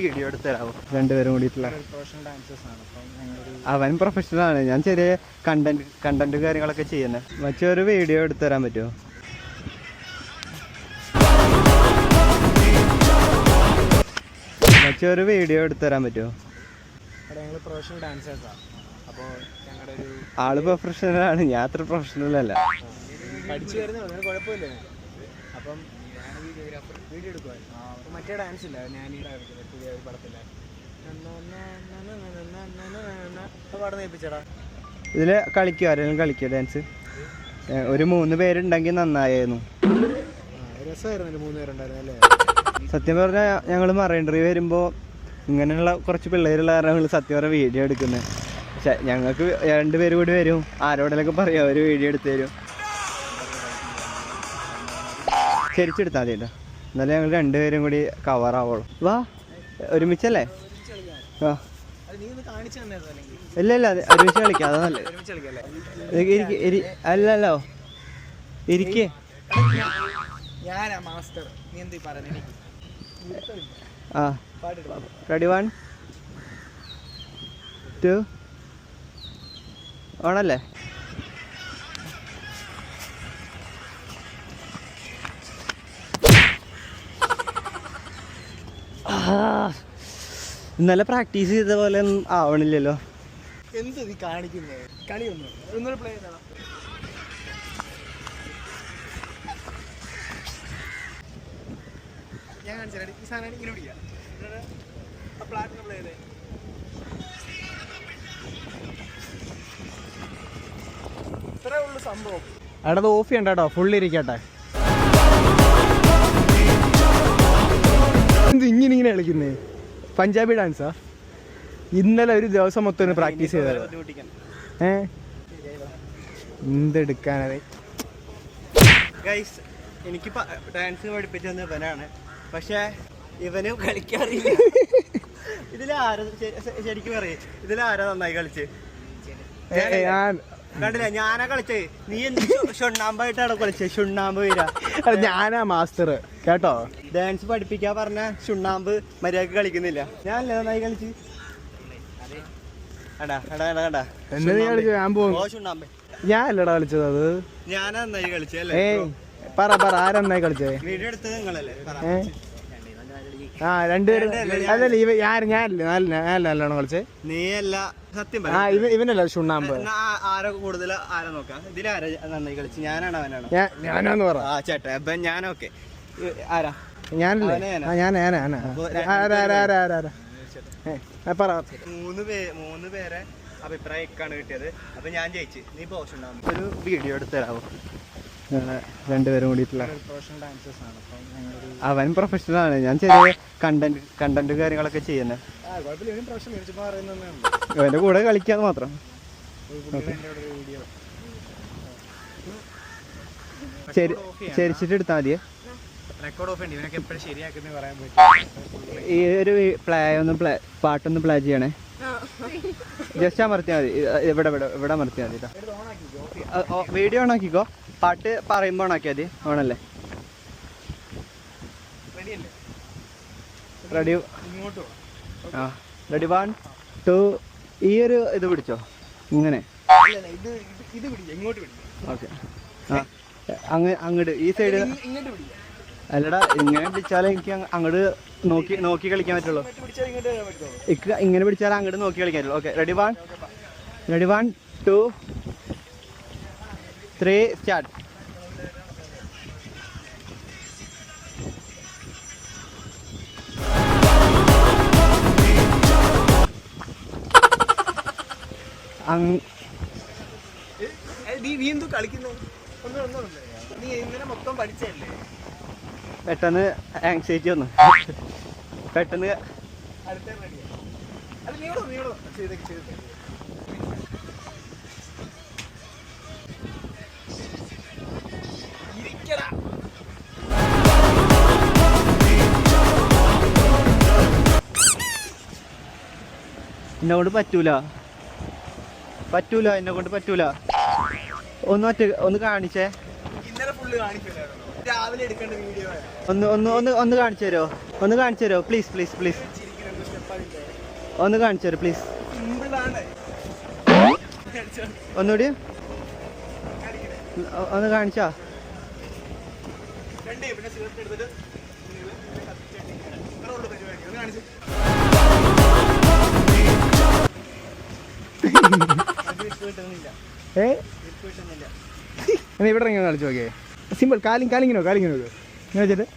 Video എടുത്ത് തരാമോ? രണ്ടുപേരും കൂടിയിട്ടുള്ള അവൻ പ്രൊഫഷണൽ ആണ്, ഞാൻ ചെറിയ കണ്ടന്റ് കാര്യങ്ങളൊക്കെ ചെയ്യുന്നത്. മറ്റൊരു വീഡിയോ എടുത്ത് തരാൻ പറ്റുമോ? മറ്റൊരു വീഡിയോ എടുത്ത് തരാൻ പറ്റുമോ? പ്രൊഫഷണൽ ഡാൻസേഴ്സാണ്. അപ്പോൾ ഞങ്ങളുടെ ഒരു ആള് പ്രൊഫഷണൽ ആണ്, ഞാൻ അത്ര പ്രൊഫഷണൽ അല്ല. പഠിച്ചു വരുന്നത് അങ്ങനെ കുഴപ്പമില്ല. അപ്പം ഞാൻ വീഡിയോ എടുക്കുമായിരുന്നു. മറ്റേ ഡാൻസ് ഇല്ല, ഞാനീടെ പുതിയ ഒരു പടത്തില്ല പാടുന്ന ഏൽപ്പിച്ചടാ. ഇതില് കളിക്കുക, ആരെങ്കിലും കളിക്കുക ഡാൻസ്? ഒരു 3 പേരുണ്ടെങ്കിൽ നന്നായിരുന്നു. രസമായിരുന്നല്ലോ, 3 പേരുണ്ടായിരുന്നു അല്ലേ? സത്യം പറഞ്ഞാൽ ഞങ്ങൾ മറൈൻ ഡ്രൈവ് വരുമ്പോൾ ഇങ്ങനെയുള്ള കുറച്ച് പിള്ളേരുള്ള കാരണം ഞങ്ങൾ സത്യം പറഞ്ഞാൽ വീഡിയോ എടുക്കുന്നത്. പക്ഷെ ഞങ്ങൾക്ക് 2 പേര് കൂടി വരും, ആരോടെങ്കിലൊക്കെ പറയാം, ഒരു വീഡിയോ എടുത്ത് തരും. ശരിച്ചെടുത്താൽ മതി കേട്ടോ, എന്നാലും ഞങ്ങൾ 2 പേരും കൂടി കവർ ആവുള്ളൂ. വാ, ഒരുമിച്ചല്ലേ? ആ ഇല്ല ഇല്ല, ഒരുമിച്ച് കളിക്കാം, അതാ നല്ലത്. അല്ലല്ലോ, ഇരിക്കേ. ആ റെഡി 1 2 ആണല്ലേ? ഇന്നലെ പ്രാക്ടീസ് ചെയ്ത പോലെ ആവണില്ലല്ലോ. എന്ത് നീ കാണിക്കുന്നത്? കളിയൊന്നും ഒന്നൊരു പ്ലേ ചെയ്യണം. ഞാൻ കാണിച്ചാൽ ഈ സാധനം ഇങ്ങനെ പിടിക്കാം. പ്ലാറ്റിന് പ്ലേ ചെയ്തേ. ഇത്രേ ഉള്ളു സംഭവം. അവിടെ ഓഫ് ചെയ്യണ്ട കേട്ടോ, ഫുള്ള് ഇരിക്കട്ടെ. ഇങ്ങനെ കളിക്കുന്നേ പഞ്ചാബി ഡാൻസാ? ഇന്നലെ ഒരു ദിവസം മൊത്തം പ്രാക്ടീസ് ചെയ്തത്. എന്തെടുക്കാനത്? ഗൈസ്, എനിക്ക് ഡാൻസ് പഠിപ്പിച്ചു തന്ന ഇവനാണ്, പക്ഷെ ഇവന് കളിക്കാറില്ല. ഇതിലാരാ ശരിക്കും പറയും, ഇതിലാരാ നന്നായി കളിച്ച്? കണ്ടില്ല, ഞാനാ കളിച്ചേ. നീ എന്ത് ഷുണ്ണാമ്പായിട്ടാണോ കളിച്ചത്? ഷുണ്ണാമ്പ് വരാ. ഞാനാ മാസ്റ്റർ കേട്ടോ. ഡാൻസ് പഠിപ്പിക്കാൻ പറഞ്ഞ ഷുണ്ണാമ്പ് മര്യാദക്ക് കളിക്കുന്നില്ല. ഞാനല്ലേ നന്നായി കളിച്ച്? ഞാൻ അല്ലടാ കളിച്ചത്, അത് ഞാനാ നന്നായി കളിച്ചല്ലേ? പറ ആരാ നന്നായി കളിച്ചേ? വീഡിയോ എടുത്തത് നിങ്ങളല്ലേ? ആ 2 പേരും അല്ലല്ലേ? ഞാനല്ലേ നല്ലോണം കളിച്ചേ? നീയല്ല, സത്യം ഇവനല്ല ഷുണ്ണാമ്പ്. ആരോ കൂടുതൽ ആരാ നോക്കാം? ഇതിലാരാ നന്നായി കളിച്ച്? ഞാനാണോ അവനാണോ? ഞാനാന്ന് പറ. ആ ചേട്ടാ, അപ്പൊ ഞാനൊക്കെ ആരാ? ഞാനല്ലേ? പറ. 3 പേരെ അഭിപ്രായക്കാണ് കിട്ടിയത്. അപ്പൊ ഞാൻ ജയിച്ചു, നീ പോഷുണ്ടാവും. ഒരു വീഡിയോ എടുത്ത് തരാമോ? 2 പേരും കൂടിയിട്ടുള്ള പ്രൊഫഷണൽ ഡാൻസേഴ്സ് ആണ്. അവൻ പ്രൊഫഷണൽ ആണ്, ഞാൻ ചെറിയ കണ്ടന്റ് കാര്യങ്ങളൊക്കെ ചെയ്യുന്നത്. അവന്റെ കൂടെ കളിക്കാന്ന് മാത്രം. ശരിച്ചിട്ട് എടുത്താൽ മതിയേ. ഈ ഒരു പാട്ടൊന്ന് പ്ലേ ചെയ്യണേ. ജസ്റ്റ് അമർത്തിയാൽ മതി, ഇവിടെ അമർത്തിയാൽ മതി. വീഡിയോ ഓൺ ആക്കിക്കോ, പാട്ട് പറയുമ്പോൾ ഓണാക്കിയാൽ മതി. ഓണല്ലേ? റെഡി? ആ റെഡി 1 2. ഈ ഒരു ഇത് പിടിച്ചോ, ഇങ്ങനെ. ഓക്കെ. ആ അങ്ങോട്ട് ഈ സൈഡ് അല്ലടാ, ഇങ്ങനെ പിടിച്ചാലേ എനിക്ക് അങ്ങോട്ട് നോക്കി കളിക്കാൻ പറ്റുള്ളൂ. ഇങ്ങനെ പിടിച്ചാൽ അങ്ങോട്ട് നോക്കി കളിക്കാൻ പറ്റുള്ളൂ. Okay, ready 1 2 3 start. പെട്ടെന്ന് ആങ്സൈറ്റി വന്നു. പെട്ടെന്ന് എന്നെക്കൊണ്ട് പറ്റൂല എന്നെക്കൊണ്ട് പറ്റൂല. ഒന്ന് കാണിച്ചേ. ഒന്ന് കാണിച്ചു തരുമോ? പ്ലീസ്. ഒന്ന് കാണിച്ചു തരും പ്ലീസ്. ഒന്നുകൂടി ഒന്ന് കാണിച്ചാ. എന്നാ ഇവിടെ ഇങ്ങനെ കളിച്ചു നോക്കിയേ. സിമ്പിൾ. കാലിങ്ങിനോ ഇങ്ങനെ വെച്ചിട്ട്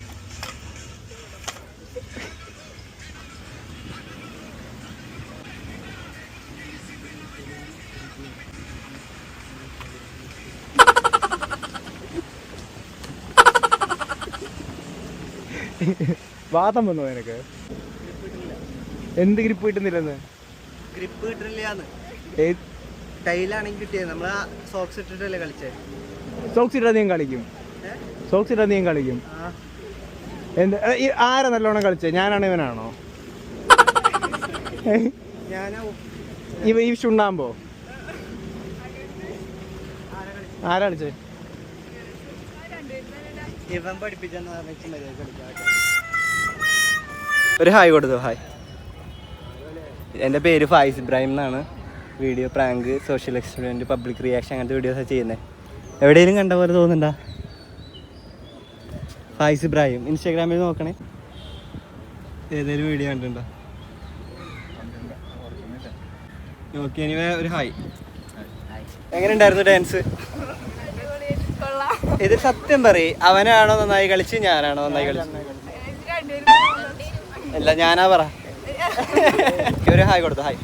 വാദം വന്നോ നിനക്ക്? എന്ത് ഗ്രിപ്പ് കിട്ടുന്നില്ലെന്ന്? ഗ്രിപ്പ് കിട്ടുന്നില്ലാന്ന്. കയ്യിലാണെങ്കിൽ കിട്ടിയത്. നമ്മളാ സോക്സ് ഇട്ടിട്ടല്ലേ കളിച്ചേ. സോക്സ് ഇട്ടാ നീ കളിക്കും. സോക്സ് ഇട്ടാ നീ കളിക്കും. എന്ത് ആരാ നല്ലോണം കളിച്ചേ? ഞാനാണോ ഇവനാണോ? ഈ ചുണ്ണാമ്പോ ആരാ കളിച്ചേ? ഇവൻ പഠിപ്പിച്ചെന്ന് ഒരു ഹായ് കൊടുത്തു. ഹായ്, എൻ്റെ പേര് ഫായിസ് ഇബ്രാഹിം എന്നാണ്. Video prank, social experiment, public reaction അങ്ങനത്തെ വീഡിയോസാണ് ചെയ്യുന്നത്. എവിടെയെങ്കിലും കണ്ട പോലെ തോന്നുന്നുണ്ടോ? ഫായിസ് ഇബ്രാഹിം ഇൻസ്റ്റാഗ്രാമിൽ നോക്കണേ. ഏതെങ്കിലും വീഡിയോ കണ്ടിട്ടുണ്ടോ? ഓക്കെ, ഇനി ഒരു ഹായ്. എങ്ങനെ ഉണ്ടായിരുന്നു ഡാൻസ്? ഇത് സത്യം പറയ്, അവനാണോ നന്നായി കളിച്ച് ഞാനാണോ നന്നായി കളിച്ച്? അല്ല, ഞാനാ പറ. ഒരു ഹായ് കൊടുത്തു. ഹായ്.